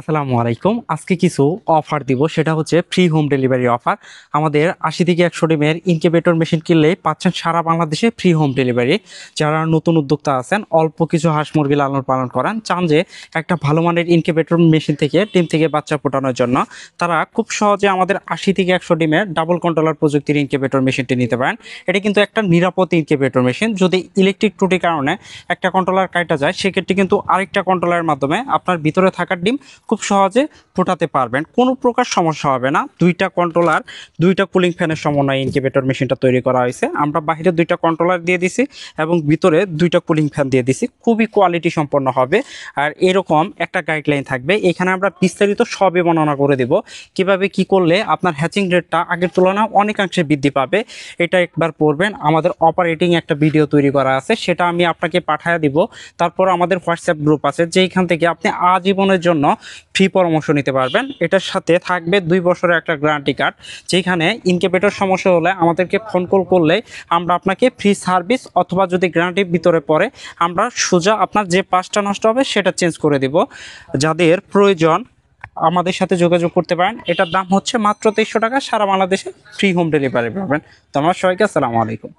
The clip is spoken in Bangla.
আসসালামু আলাইকুম। আজকে কিছু অফার দিব, সেটা হচ্ছে ফ্রি হোম ডেলিভারি অফার। আমাদের 80 থেকে 100 ডিমের ইনকিউবেটর মেশিন কিনলে পাচ্ছেন সারা বাংলাদেশে ফ্রি হোম ডেলিভারি। যারা নতুন উদ্যোক্তা আছেন, অল্প কিছু হাঁস মুরগি লালন পালন করেন, চান যে একটা ভালো মানের ইনকিউবেটর মেশিন থেকে ডিম থেকে বাচ্চা ফোটানোর জন্য, তারা খুব সহজে আমাদের 80 থেকে 100 ডিমের ডাবল কন্ট্রোলার প্রযুক্তির ইনকিউবেটর মেশিনটি নিতে পারেন। এটা কিন্তু একটা নিরাপদ ইনকিউবেটর মেশিন। যদি ইলেকট্রিক ত্রুটির কারণে একটা কন্ট্রোলার কাটা যায়, সেক্ষেত্রে কিন্তু আরেকটা কন্ট্রোলারের মাধ্যমে আপনার ভিতরে থাকা ডিম খুব সহজে ফোটাতে পারবেন, কোনো প্রকার সমস্যা হবে না। দুইটা কন্ট্রোলার, দুইটা কুলিং ফ্যানের সমন্বয়ে ইনকিউবেটর মেশিনটা তৈরি করা হয়েছে। আমরা বাইরে দুইটা কন্ট্রোলার দিয়ে দিছি এবং ভিতরে দুইটা কুলিং ফ্যান দিয়ে দিছি, খুবই কোয়ালিটি সম্পন্ন হবে। আর এরকম একটা গাইডলাইন থাকবে, এখানে আমরা বিস্তারিত সবই বর্ণনা করে দেব কিভাবে কি করলে আপনার হ্যাচিং রেটটা আগের তুলনায় অনেকাংশে বৃদ্ধি পাবে। এটা একবার পড়বেন। আমাদের অপারেটিং একটা ভিডিও তৈরি করা আছে, সেটা আমি আপনাকে পাঠিয়ে দিব। তারপর আমাদের হোয়াটসঅ্যাপ গ্রুপ আছে, যেখান থেকে আপনি আজীবনের জন্য ফ্রি পরামর্শ নিতে পারবেন। এটার সাথে থাকবে 2 বছরের একটা গ্যারান্টি কার্ড, যেখানে ইনকিউবেটর সমস্যা হলে আমাদেরকে ফোন কল করলে আমরা আপনাকে ফ্রি সার্ভিস, অথবা যদি গ্যারান্টির ভিতরে পড়ে আমরা সোজা আপনার যে পাঁচটা নষ্ট হবে সেটা চেঞ্জ করে দিব। যাদের প্রয়োজন আমাদের সাথে যোগাযোগ করতে পারেন। এটার দাম হচ্ছে মাত্র 2300 টাকা। সারা বাংলাদেশে ফ্রি হোম ডেলিভারি পাবেন। তো আমার সবাইকে আসসালামু আলাইকুম।